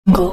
Go.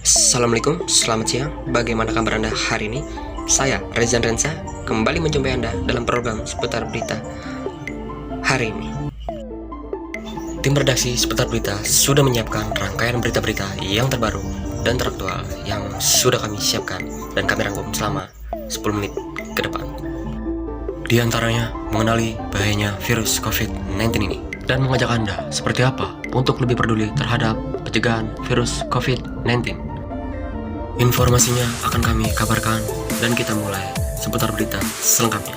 Assalamualaikum, selamat siang. Bagaimana kabar Anda hari ini? Saya Rezan Rensa kembali menjumpai Anda dalam program seputar berita hari ini. Tim redaksi seputar berita sudah menyiapkan rangkaian berita-berita yang terbaru dan teraktual yang sudah kami siapkan dan kami rangkum selama 10 menit ke depan. Di antaranya mengenali bahayanya virus COVID-19 ini dan mengajak Anda seperti apa untuk lebih peduli terhadap pencegahan virus COVID-19. Informasinya akan kami kabarkan dan kita mulai seputar berita selengkapnya.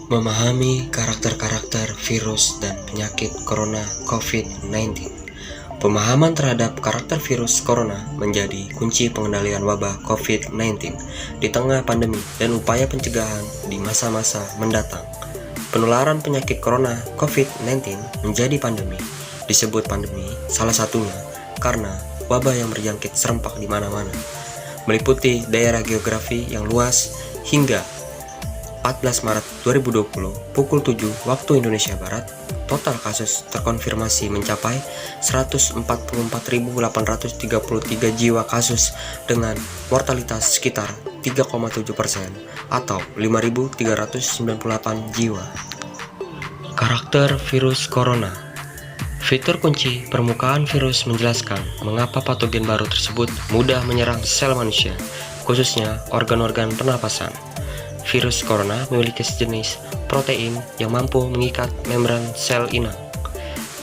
Memahami karakter-karakter virus dan penyakit corona COVID-19. Pemahaman terhadap karakter virus corona menjadi kunci pengendalian wabah COVID-19 di tengah pandemi dan upaya pencegahan di masa-masa mendatang. Penularan penyakit corona COVID-19 menjadi pandemi. Disebut pandemi salah satunya karena wabah yang berjangkit serempak di mana-mana, meliputi daerah geografi yang luas hingga 14 Maret 2020 pukul 7 waktu Indonesia Barat, total kasus terkonfirmasi mencapai 144.833 jiwa kasus dengan mortalitas sekitar 3,7% atau 5.398 jiwa. Karakter virus corona. Fitur kunci permukaan virus menjelaskan mengapa patogen baru tersebut mudah menyerang sel manusia, khususnya organ-organ pernapasan. Virus corona memiliki sejenis protein yang mampu mengikat membran sel inang.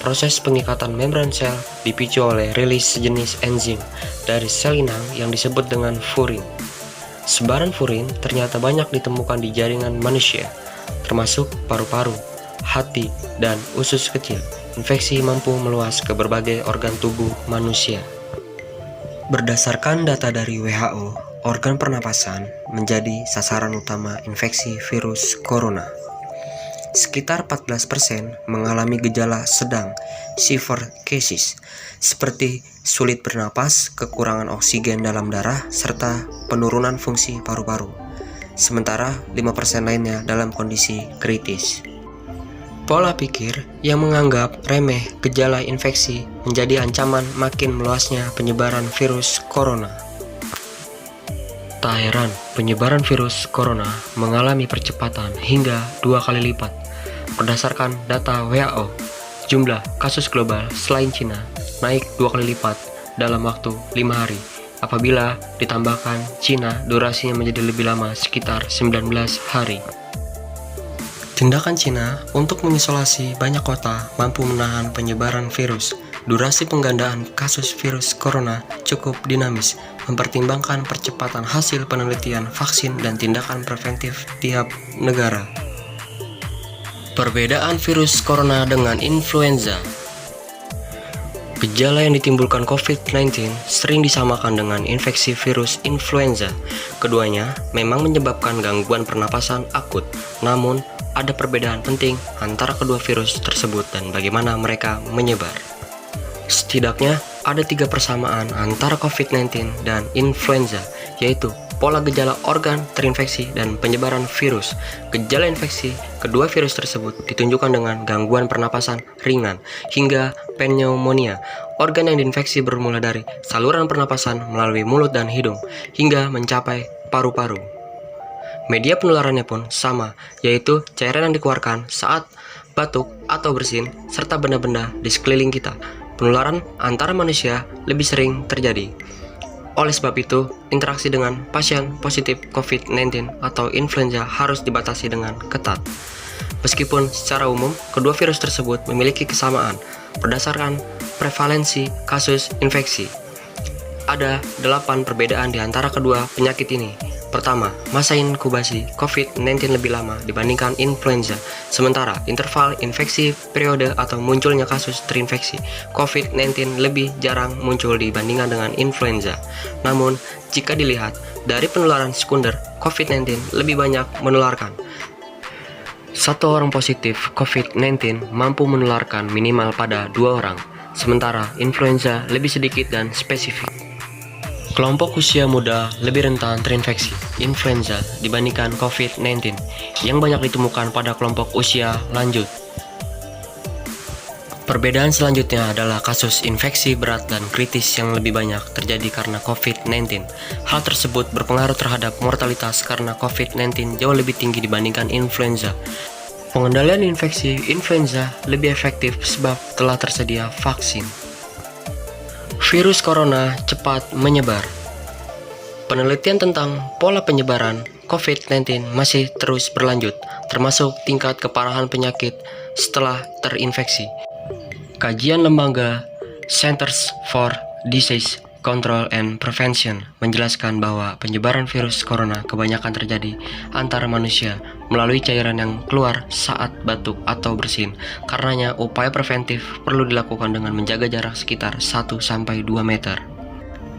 Proses pengikatan membran sel dipicu oleh rilis sejenis enzim dari sel inang yang disebut dengan furin. Sebaran furin ternyata banyak ditemukan di jaringan manusia, termasuk paru-paru, hati, dan usus kecil. Infeksi mampu meluas ke berbagai organ tubuh manusia. Berdasarkan data dari WHO, organ pernapasan menjadi sasaran utama infeksi virus corona. Sekitar 14% mengalami gejala sedang severe cases seperti sulit bernapas, kekurangan oksigen dalam darah, serta penurunan fungsi paru-paru. Sementara 5% lainnya dalam kondisi kritis. Pola pikir yang menganggap remeh gejala infeksi menjadi ancaman makin meluasnya penyebaran virus corona. Tak heran, penyebaran virus corona mengalami percepatan hingga 2 kali lipat. Berdasarkan data WHO, jumlah kasus global selain Cina naik 2 kali lipat dalam waktu 5 hari. Apabila ditambahkan Cina, durasinya menjadi lebih lama, sekitar 19 hari. Tindakan Cina untuk mengisolasi banyak kota mampu menahan penyebaran virus. Durasi penggandaan kasus virus corona cukup dinamis, mempertimbangkan percepatan hasil penelitian vaksin dan tindakan preventif tiap negara. Perbedaan virus corona dengan influenza. Gejala yang ditimbulkan COVID-19 sering disamakan dengan infeksi virus influenza. Keduanya memang menyebabkan gangguan pernapasan akut, namun ada perbedaan penting antara kedua virus tersebut dan bagaimana mereka menyebar. Setidaknya ada 3 persamaan antara COVID-19 dan influenza, yaitu pola gejala organ terinfeksi dan penyebaran virus. Gejala infeksi kedua virus tersebut ditunjukkan dengan gangguan pernapasan ringan hingga pneumonia. Organ yang diinfeksi bermula dari saluran pernapasan melalui mulut dan hidung hingga mencapai paru-paru. Media penularannya pun sama, yaitu cairan yang dikeluarkan saat batuk atau bersin, serta benda-benda di sekeliling kita. Penularan antara manusia lebih sering terjadi. Oleh sebab itu, interaksi dengan pasien positif COVID-19 atau influenza harus dibatasi dengan ketat. Meskipun secara umum, kedua virus tersebut memiliki kesamaan berdasarkan prevalensi kasus infeksi. Ada 8 perbedaan di antara kedua penyakit ini. Pertama, masa inkubasi COVID-19 lebih lama dibandingkan influenza. Sementara interval infeksi periode atau munculnya kasus terinfeksi COVID-19 lebih jarang muncul dibandingkan dengan influenza. Namun, jika dilihat dari penularan sekunder, COVID-19 lebih banyak menularkan. Satu orang positif COVID-19 mampu menularkan minimal pada 2 orang, sementara influenza lebih sedikit dan spesifik. Kelompok usia muda lebih rentan terinfeksi influenza dibandingkan COVID-19 yang banyak ditemukan pada kelompok usia lanjut. Perbedaan selanjutnya adalah kasus infeksi berat dan kritis yang lebih banyak terjadi karena COVID-19. Hal tersebut berpengaruh terhadap mortalitas karena COVID-19 jauh lebih tinggi dibandingkan influenza. Pengendalian infeksi influenza lebih efektif sebab telah tersedia vaksin. Virus corona cepat menyebar. Penelitian tentang pola penyebaran COVID-19 masih terus berlanjut, termasuk tingkat keparahan penyakit setelah terinfeksi. Kajian lembaga Centers for Disease Control and Prevention menjelaskan bahwa penyebaran virus corona kebanyakan terjadi antara manusia melalui cairan yang keluar saat batuk atau bersin. Karenanya, upaya preventif perlu dilakukan dengan menjaga jarak sekitar 1-2 meter.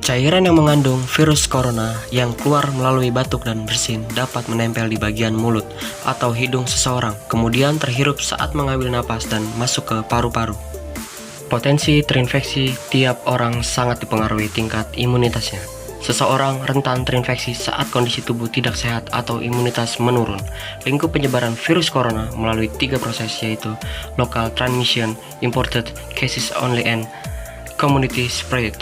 Cairan yang mengandung virus corona yang keluar melalui batuk dan bersin dapat menempel di bagian mulut atau hidung seseorang, kemudian terhirup saat mengambil napas dan masuk ke paru-paru. Potensi terinfeksi tiap orang sangat dipengaruhi tingkat imunitasnya. Seseorang rentan terinfeksi saat kondisi tubuh tidak sehat atau imunitas menurun. Lingkup penyebaran virus corona melalui 3 proses, yaitu local transmission, imported cases only, and community spread.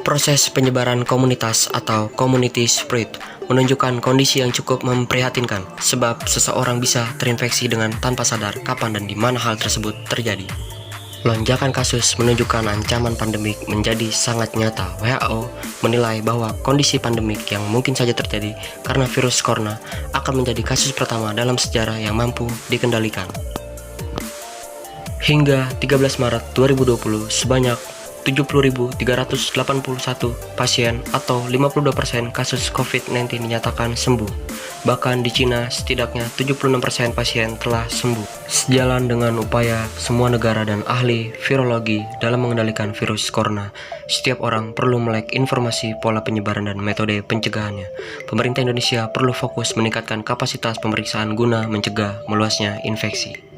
Proses penyebaran komunitas atau community spread menunjukkan kondisi yang cukup memprihatinkan, sebab seseorang bisa terinfeksi dengan tanpa sadar kapan dan di mana hal tersebut terjadi. Lonjakan kasus menunjukkan ancaman pandemik menjadi sangat nyata. WHO menilai bahwa kondisi pandemik yang mungkin saja terjadi karena virus corona akan menjadi kasus pertama dalam sejarah yang mampu dikendalikan. Hingga 13 Maret 2020, sebanyak 70.381 pasien atau 52% kasus COVID-19 dinyatakan sembuh. Bahkan di Cina, setidaknya 76% pasien telah sembuh. Sejalan dengan upaya semua negara dan ahli virologi dalam mengendalikan virus corona, setiap orang perlu melek informasi pola penyebaran dan metode pencegahannya. Pemerintah Indonesia perlu fokus meningkatkan kapasitas pemeriksaan guna mencegah meluasnya infeksi.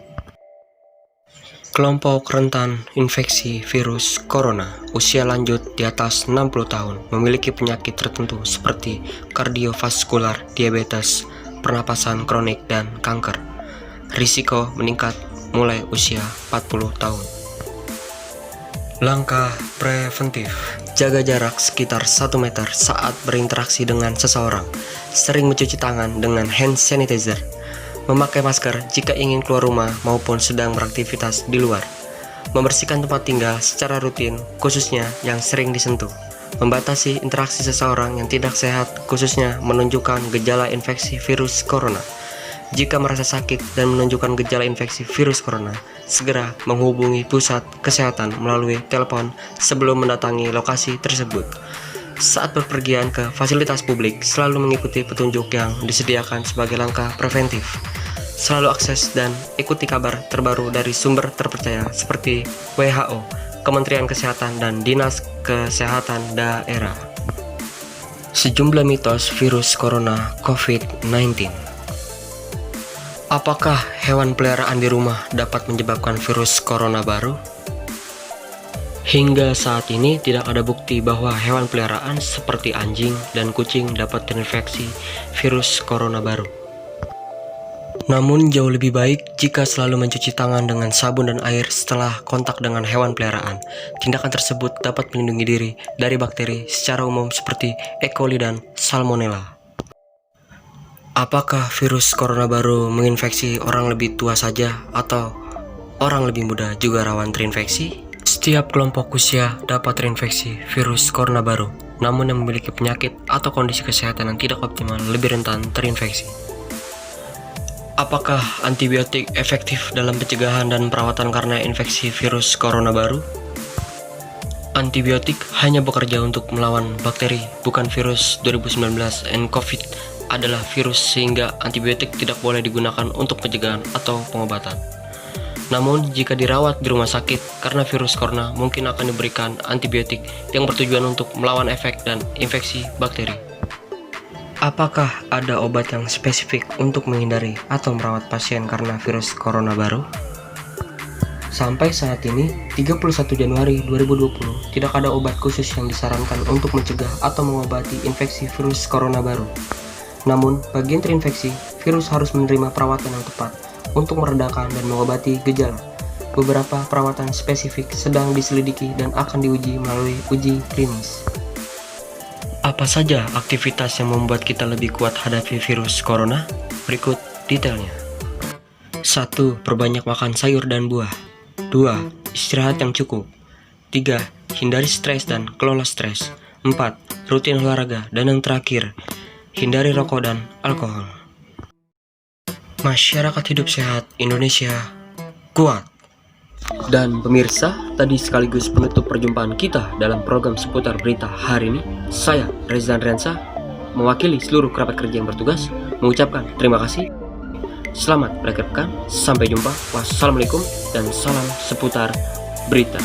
Kelompok rentan infeksi virus corona, usia lanjut di atas 60 tahun, memiliki penyakit tertentu seperti kardiovaskular, diabetes, pernapasan kronik, dan kanker. Risiko meningkat mulai usia 40 tahun. Langkah preventif: jaga jarak sekitar 1 meter saat berinteraksi dengan seseorang. Sering mencuci tangan dengan hand sanitizer. Memakai masker jika ingin keluar rumah maupun sedang beraktivitas di luar. Membersihkan tempat tinggal secara rutin, khususnya yang sering disentuh. Membatasi interaksi seseorang yang tidak sehat, khususnya menunjukkan gejala infeksi virus corona. Jika merasa sakit dan menunjukkan gejala infeksi virus corona, segera menghubungi pusat kesehatan melalui telepon sebelum mendatangi lokasi tersebut. Saat berpergian ke fasilitas publik, selalu mengikuti petunjuk yang disediakan sebagai langkah preventif. Selalu akses dan ikuti kabar terbaru dari sumber terpercaya seperti WHO, Kementerian Kesehatan, dan Dinas Kesehatan Daerah. Sejumlah mitos virus corona COVID-19. Apakah hewan peliharaan di rumah dapat menyebabkan virus corona baru? Hingga saat ini tidak ada bukti bahwa hewan peliharaan seperti anjing dan kucing dapat terinfeksi virus corona baru. Namun jauh lebih baik jika selalu mencuci tangan dengan sabun dan air setelah kontak dengan hewan peliharaan. Tindakan tersebut dapat melindungi diri dari bakteri secara umum seperti E. coli dan Salmonella. Apakah virus corona baru menginfeksi orang lebih tua saja atau orang lebih muda juga rawan terinfeksi? Setiap kelompok usia dapat terinfeksi virus corona baru, namun yang memiliki penyakit atau kondisi kesehatan yang tidak optimal lebih rentan terinfeksi. Apakah antibiotik efektif dalam pencegahan dan perawatan karena infeksi virus corona baru? Antibiotik hanya bekerja untuk melawan bakteri, bukan virus. 2019 and COVID adalah virus sehingga antibiotik tidak boleh digunakan untuk pencegahan atau pengobatan. Namun, jika dirawat di rumah sakit karena virus corona, mungkin akan diberikan antibiotik yang bertujuan untuk melawan efek dan infeksi bakteri. Apakah ada obat yang spesifik untuk menghindari atau merawat pasien karena virus corona baru? Sampai saat ini, 31 Januari 2020, tidak ada obat khusus yang disarankan untuk mencegah atau mengobati infeksi virus corona baru. Namun, bagi yang terinfeksi, virus harus menerima perawatan yang tepat untuk meredakan dan mengobati gejala. Beberapa perawatan spesifik sedang diselidiki dan akan diuji melalui uji klinis. Apa saja aktivitas yang membuat kita lebih kuat hadapi virus corona? Berikut detailnya. 1. Perbanyak makan sayur dan buah. 2. Istirahat yang cukup. 3. Hindari stres dan kelola stres. 4. Rutin olahraga. Dan yang terakhir, hindari rokok dan alkohol. Masyarakat hidup sehat Indonesia kuat. Dan pemirsa, tadi sekaligus penutup perjumpaan kita dalam program seputar berita hari ini. Saya Reza Andriansa, mewakili seluruh kerabat kerja yang bertugas, mengucapkan terima kasih. Selamat berakhir pekan, sampai jumpa. Wassalamualaikum dan salam seputar berita.